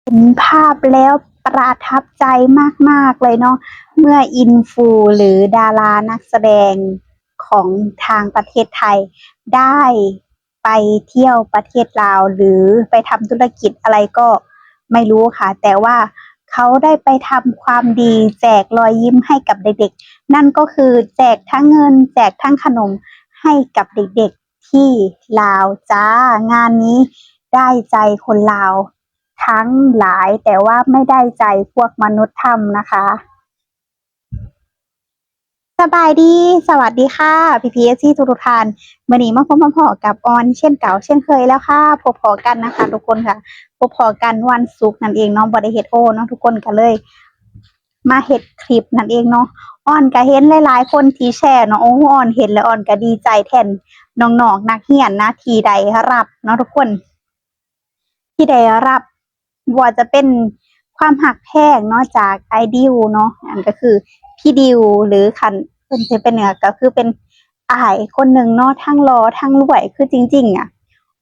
เห็นภาพแล้วประทับใจมากๆเลยเนาะเมื่ออินฟูหรือดารานักแสดงของทางประเทศไทยได้ไปเที่ยวประเทศลาวหรือไปทำธุรกิจอะไรก็ไม่รู้ค่ะแต่ว่าเขาได้ไปทำความดีแจกรอยยิ้มให้กับเด็กๆนั่นก็คือแจกทั้งเงินแจกทั้งขนมให้กับเด็กๆที่ลาวจ้างานนี้ได้ใจคนลาวทั้งหลายแต่ว่าไม่ได้ใจพวกมนุษย์ทำนะคะสบายดีสวัสดีค่ะพี่พีเอสซีทุกท่านมื่อนี้มาพบมาพอกับออนเช่นเก่าเช่นเคยแล้วค่ะพบพอกันนะคะทุกคนค่ะพบพอกันวันศุกร์นั่นเองเนาะบ่ได้เฮ็ดโอเนาะทุกคนก็เลยมาเฮ็ดคลิปนั่นเองเนาะออนก็เห็นหลายๆคนที่แชร์เนาะโอ้ออนเห็นแล้วออนก็ดีใจแทนน้องๆนักเรียนนะที่ได้รับเนาะทุกคนที่ได้รับว่าจะเป็นความหักแพงเนาะจากไอดิวเนาะอันก็คือพี่ดิวหรือคันเพิ่นสิเป็นเนี่ยก็คือเป็นอ้ายคนหนึ่งเนาะทั้งหล่อทั้งรวยคือจริงๆอ่ะ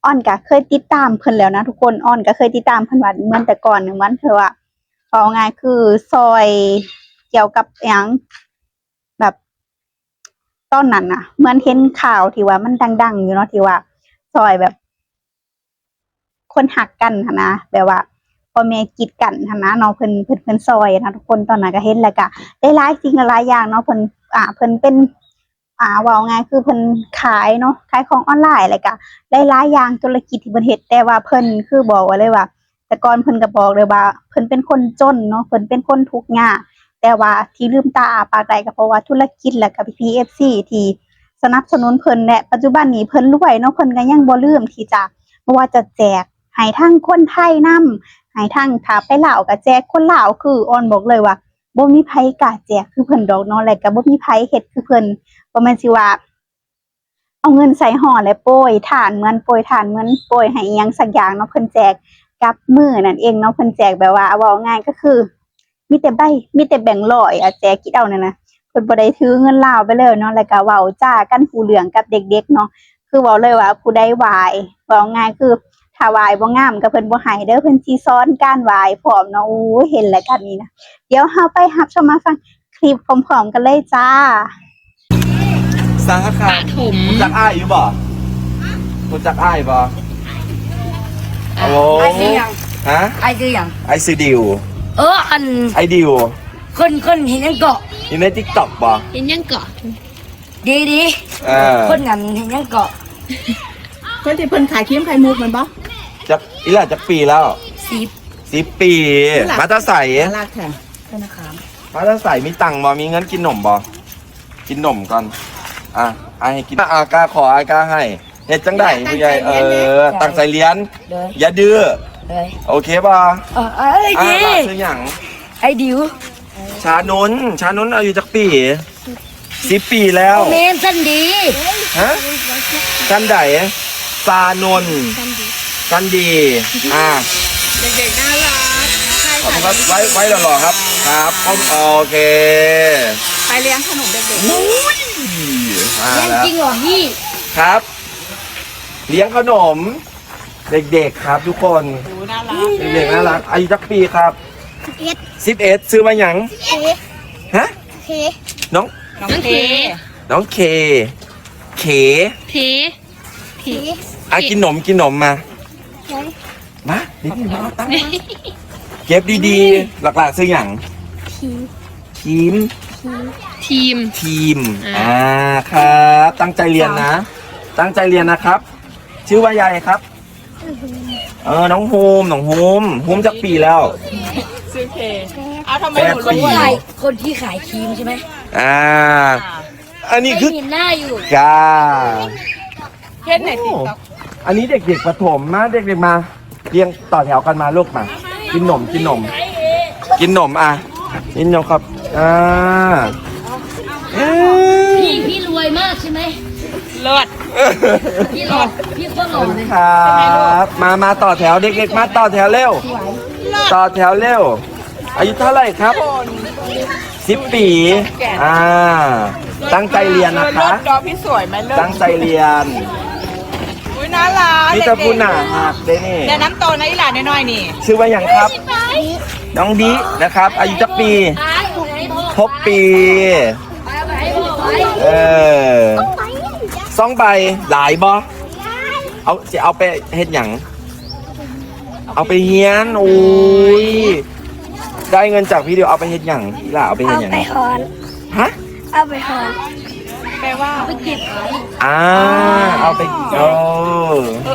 อ้อนก็เคยติดตามเพิ่นแล้วนะทุกคนอ้อนก็เคยติดตามเพิ่นว่าเหมือนแต่ก่อนเหมือนเธอว่าเอาง่ายคือซอยเกี่ยวกับหยังแบบตอนนั้นน่ะเหมือนเห็นข่าวที่ว่ามันดังๆอยู่เนาะที่ว่าซอยแบบคนหักกันหั้นนะแบบว่าพ่อแม่กีดกันหั้นนะเนาะเพิ่นซอยนะทุกคนตอนนั้นก็เห็นแล้วก็ได้หลายสิ่งหลายอย่างเนาะเพิ่นเป็นเว้าง่ายคือเพิ่นขายเนาะขายของออนไลน์แล้วก็หลายๆอย่างธุรกิจที่เพิ่นเฮ็ดแต่ว่าเพิ่นคือบอกไว้เลยว่าแต่ก่อนเพิ่นก็บอกเลยว่าเพิ่นเป็นคนจนเนาะเพิ่นเป็นคนทุกข์ยากแต่ว่าที่ลืมตาอ้าปากได้ก็เพราะว่าธุรกิจแล้วก็พี่ๆ FC ที่สนับสนุนเพิ่นและปัจจุบันนี้เพิ่นรวยเนาะเพิ่นก็ยังบ่ลืมที่จะบ่ว่าจะแจกให้ทั้งคนไทยนำให้ทั้งถ้าไปลาวก็แจกคนลาวคืออ้อนบอกเลยว่าบ่มีไผกล้าแจกคือเพิ่นดอกเนาะแล้วก็บ่มีไผเฮ็ดคือเพิ่นบ่แม่นสิว่าเอาเงินใส่ห่อแล้วโปรยทานเหมือนโปรยทานเหมือนโปรยให้อิหยังสักอย่างเนาะเพิ่นแจกกับมือนั่นเองเนาะเพิ่นแจกแบบว่าเว้าง่ายก็คือมีแต่แบงค์ร้อยอะแจกคิดเอานั่นน่ะเพิ่นบ่ได้ถือเงินลาวไปเลยเนาะแล้วก็เว้าจ้ากันหูเรื่องกับเด็กๆเนาะคือเว้าเลยว่าผู้ใดไหว้เว้าง่ายคือถ้าไหว้บ่งามก็เพิ่นบ่ให้เด้อเพิ่นสิสอนการไหว้พร้อมเนาะโอ้ยเห็นแล้วก็นี่นะเดี๋ยวเราไปรับชมรับฟังคลิปพร้อมๆกันเลยจ้าสังฆทานรู้จักอ้ายอยู่บ่รู้จักอ้ายบ่โอ้ไอ้คือยังฮะไอ้คือยังไอ้ซื้อดิวอันไอ้ดิวคนเห็นยังเกาะอยู่ใน TikTok บ่เห็นยังเกาะดีคนนั้นเห็นยังเกาะคนที่เพิ่นขายครีมไข่มุกมันบ่จักอีหล่ะจักปีแล้ว10 ปีมาตาใสลากแข่งธนาคารมาตาใสมีตังค์บ่มีเงินกินนมบ่กินนมก่อนให้กินกล้าขออากล้าให้เฮ็ดจังได๋ผู้ใหญ่ตั้งใจเรียนอย่าดื้อโอเคป่ะดีซื้อหยังไอ้ดิวชานนอายุจักปี10 ปีแล้วเมนสันดีฮะกันไดซานนกันดีเด็กๆน่ารักขอบคุณครับไว้หล่อๆครับครับโอเคไปเลี้ยงขนมเด็กๆเลี้ยงจริงเหรอพี่ครับเลี้ยงขนมเด็กๆครับทุกคนเด็กๆน่ารักอายุจักปีครับ11ซื้อมาหยังฮะน้องเคกินนมมานี่มาตั้งเก็บดีๆหลักๆซื้อหยังทีมครับตั้งใจเรียนนะตั้งใจเรียนนะครับชื่อว่ายายครับน้องโฮมจักปีแล้วซื้อเคทำไมหนูคนที่ขายครีมใช่ไหมอันนี้คือเห็นหน้าอยู่จ้าเห็นไหนติ๊กต็อกอันนี้เด็กๆประถมมาเด็กๆมาเรียงต่อแถวกันมาลูกมากินนมกินนมกินนมครับพี่รวยมากใช่ไหมเลิศพี่หล่อพี่คนหล่อเลยครับมาต่อแถวเด็กๆมาต่อแถวเร็วอายุเท่าไหร่ครับ10 ปีตั้งใจเรียนนะคะพี่สวยไหมเลิศตั้งใจเรียนน่ารักนี่จะพูดหนาหักได้นี่แนะนำโตนะอีหลานน้อยๆนี่ชื่อว่าอย่างครับ น้องดินะครับ อายุจักปี6 ปี 2 ใบหลายบ่เอาไปเฮ็ดหยังเอาไปเฮียนโอ้ยได้เงินจากพี่เดียวเอาไปเฮ็ดหยังอีหล่าเอาไปเฮ็ดหยัง ไปฮอน ฮะ เอาไปฮอน แปลว่า ไปเก็บไว้ เอาไป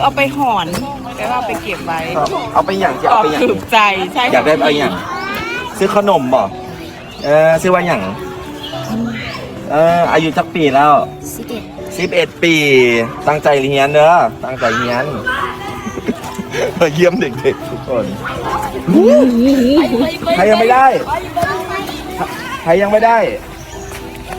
เอาไปหอนแปลว่าเอาไปเก็บไว้ เอาไปหยังจะ อ เอา อก ไปหยัง ขืบใจใช่ อยากได้เอาหยังซื้อขนมบ่ซื้อว่าหยังอายุจักปีแล้ว 11 ปี ตั้งใจเรียนเด้อตั้งใจเรียนเยี่ยมเด็กๆทุกคนใครยังไม่ได้ใครยังไม่ได้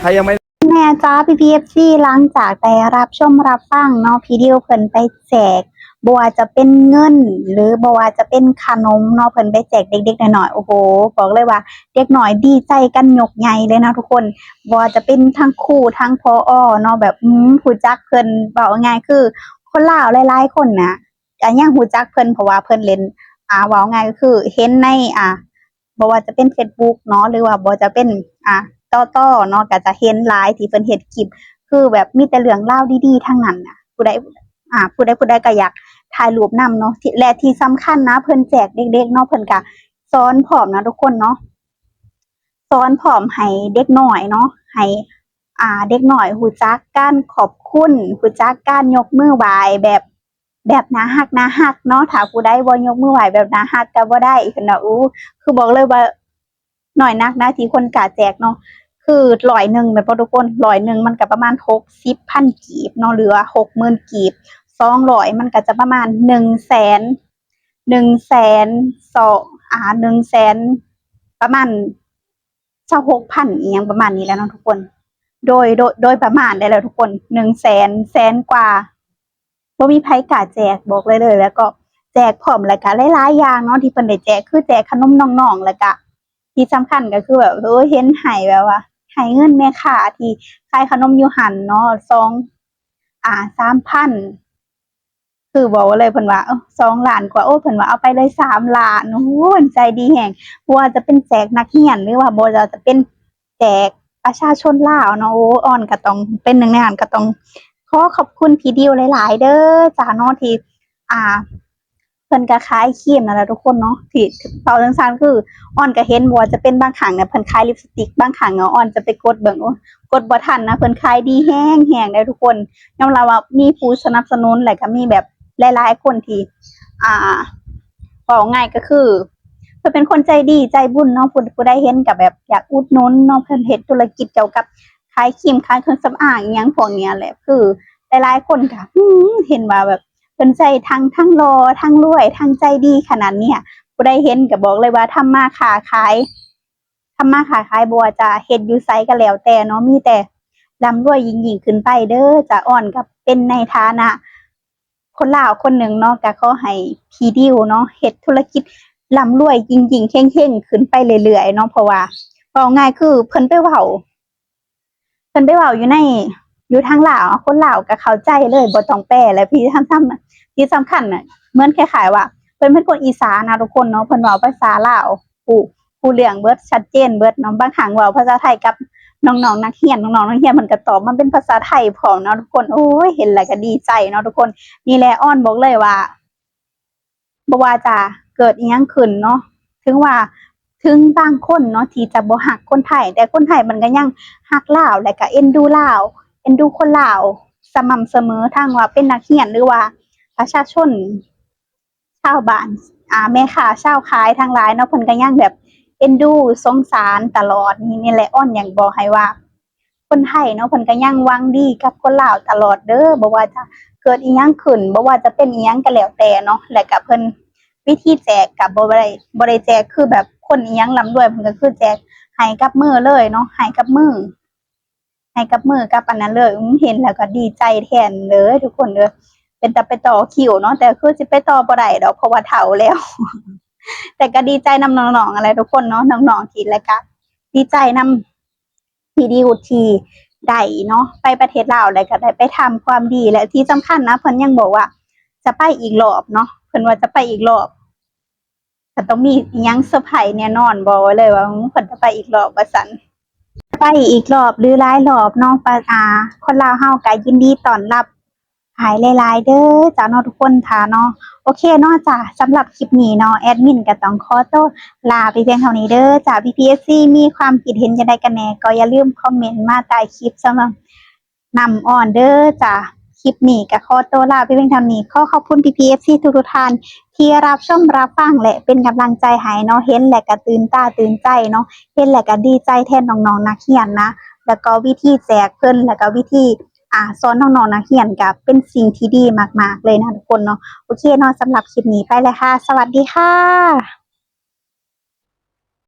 ใครยังไม่ แม่จ้าPPFC หลังจากได้รับชมรับฟังเนาะพี่ดิวเพิ่นไปแจกบ่ว่าจะเป็นเงินหรือบ่ว่าจะเป็นขนมเนาะเพิ่นไปแจกเด็กๆหน่อยๆโอ้โหบอกเลยว่าเด็กหน่อยดีใจกันยกใหญ่เลยนะทุกคนบ่ว่าจะเป็นทั้งครูทั้งผอเนาะแบบรู้จักเพิ่นเว้าง่ายคือคนลาวหลายๆคนน่ะก็ยังรู้จักเพิ่นเพราะว่าเพิ่นเล่นเว้าง่ายก็คือเห็นในบ่ว่าจะเป็น Facebook เนาะหรือว่าบ่จะเป็นต่อเนาะก็จะเห็นหลายที่เพิ่นเฮ็ดคลิปคือแบบมีแต่เรื่องราวดีๆทั้งนั้นน่ะผู้ใดก็อยากถ่ายรูปนำเนาะและที่สำคัญนะเพิ่นแจกเด็กๆเนาะเพิ่นก็สอนพร้อมนะทุกคนเนาะสอนพร้อมให้เด็กน้อยเนาะให้เด็กน้อยรู้จักการขอบคุณรู้จักการยกมือไหว้แบบน่ารักเนาะถ้าผู้ใดบ่ยกมือไหว้แบบน่ารักก็บ่ได้เพิ่นน่ะคือบอกเลยว่าน้อยนักนะที่คนกล้าแจกเนาะคือ100แม่นบ่ทุกคน100มันก็ประมาณ60,000กีบเนาะหรือว่า60,000กีบ200มันก็จะประมาณประมาณ26,000อีหยังประมาณนี้แหล้วเนาะทุกคนโดยประมาณได้แล้วทุกคน100,000กว่าบ่มีไผกล้าแจกบอกเลยแล้วก็แจกพร้อมแล้วก็หลายๆอย่างเนาะที่เพิ่นได้แจกคือแจกขนมน้องๆแล้วก็ที่สำคัญก็คือแบบเห็นให้แบบว่าให้เงินแม่ค้าที่ขายขนมอยู่หั้นเนาะ3,000คือบอกเลยเพิ่นว่า2 ล้านกว่าเพิ่นว่าเอาไปเลย3 ล้านโอ้ยใจดีแฮงบ่ว่าจะเป็นแจกนักเรียนหรือว่าบ่ว่าจะเป็นแจกประชาชนลาวเนาะอ้อนก็ต้องเป็นหนึ่งในนั้นก็ต้องขอขอบคุณพี่ดิวหลายๆเด้อจ้าเนาะที่เพิ่นก็ขายครีมนั่นแหละทุกคนเนาะที่เว้าจั่งซั้นคืออ้อนก็เห็นบ่ว่าจะเป็นบางครั้งเนี่ยเพิ่นขายลิปสติกบางครั้งอ้อนจะไปกดเบิ่งกดบ่ทันนะเพิ่นขายดีแรงเด้อทุกคนยอมรับว่ามีผู้สนับสนุนแล้วก็มีแบบหลายๆคนที่เว้าง่ายก็คือเพิ่นเป็นคนใจดีใจบุญเนาะผู้ใดเห็นก็แบบอยากอุดหนุนเนาะเพิ่นเฮ็ดธุรกิจเกี่ยวกับขายครีมขายเครื่องสำอางอิหยังพวกเนี้ยแหละคือหลายๆคนก็เห็นว่าแบบเพิ่นใจทั้งหล่อทั้งรวยทั้งใจดีขนาดเนี้ยผู้ใดเห็นก็บอกเลยว่าทำมาค้าขายบ่ว่าจะเฮ็ดอยู่ไสก็แล้วแต่เนาะมีแต่ร่ำรวยยิ่งๆขึ้นไปเด้อจ้ะอ้อนก็เป็นในฐานะคนลาวคนหนึ่งเนาะก็ขอให้พี่ดิวเนาะเฮ็ดธุรกิจร่ำรวยยิ่งๆเฮ่งๆขึ้นไปเรื่อยๆเนาะเพราะว่าเว้าง่ายคือเพิ่นไปเว้าอยู่ทางลาวคนลาวก็เข้าใจเลยบ่ต้องแปลและที่สำคัญน่ะเหมือนคล้ายๆว่าเพิ่นเป็นคนอีสานนะทุกคนเนาะเพิ่นเว้าภาษาลาวผู้เรื่องเบิดชัดเจนเบิดเนาะบางครั้งเว้าภาษาไทยกับน้องๆนักเรียนเพิ่นก็ตอบมาเป็นภาษาไทยพร้อมเนาะทุกคนโอ้ยเห็นแล้วก็ดีใจเนาะทุกคนนี่แหละอ้อนบอกเลยว่าบ่ว่าจะเกิดอิหยังขึ้นเนาะถึงบางคนเนาะที่จะบ่ฮักคนไทยแต่คนไทยมันก็ยังฮักลาวและก็เอ็นดูลาวเอ็นดูคนลาวสม่ำเสมอทั้งว่าเป็นนักเรียนหรือว่าประชาชนชาวบ้านแม่ค้าชาวขายทั้งหลายเนาะเพิ่นก็ยังแบบเอ็นดูสงสารตลอดนี่แหละอ้อนอยากบอกให้ว่าคนไทยเนาะเพิ่นก็ยังหวังดีกับคนลาวตลอดเด้อบ่ว่าจะเกิดอิหยังขึ้นบ่ว่าจะเป็นอิหยังก็แล้วแต่เนาะและก็เพิ่นวิธีแจกก็บ่ได้แจกคือแบบคนอิหยังร่ำรวยเพิ่นก็คือแจกให้กับมือเลยเนาะให้กับมือกับอันนั้นเลยเห็นแล้วก็ดีใจแทนเลยทุกคนเด้อเป็นตาไปต่อคิวเนาะแต่คือสิไปต่อบ่ได้ดอกเพราะว่าเฒ่าแล้ว แต่ก็ดีใจนำน้องๆอะไรทุกคนเนาะน้องๆที่แล้วก็ดีใจนำพี่ดิวที่ได้เนาะไปประเทศลาวแล้วก็ได้ไปทำความดีและที่สำคัญนะเพิ่นยังบอกว่าจะไปอีกรอบเนาะเพิ่นว่าจะไปอีกรอบ ก็ต้องมีอิหยังเซอร์ไพรส์แน่นอนบอกไว้เลยว่าเพิ่นจะไปอีกรอบว่าซั่นไปอีกรอบหรือหลายรอบเนาะปาคนลาวเฮาก็ยินดีต้อนรับหายหลายๆเด้อจ้าเนาะทุกคนค่ะเนาะโอเคเนาะจ้ะสำหรับคลิปนี้เนาะแอดมินก็ต้องขอตัวลาไปเพียงเท่านี้เด้อจ้า PPSC มีความคิดเห็นจังไดกันแหน่ก็อย่าลืมคอมเมนต์มาใต้คลิปสำหรับนำอ่อนเด้อจ้าคลิปนี้ก็ขอตัวลาไปเพียงเท่านี้ขอขอบคุณ PPSC ทุกๆท่านที่รับชมรับฟังและเป็นกำลังใจให้เนาะเห็นแล้วก็ตื่นตาตื่นใจเนาะเห็นแล้วก็ดีใจแทนน้องๆนักเรียนนะแล้วก็วิธีแจกเพิ่นแล้วก็วิธีสอนน้องๆนักเรียนก็เป็นสิ่งที่ดีมากๆเลยนะทุกคนเนาะโอเคเนาะสำหรับคลิปนี้ไปเลยค่ะสวัสดีค่ะ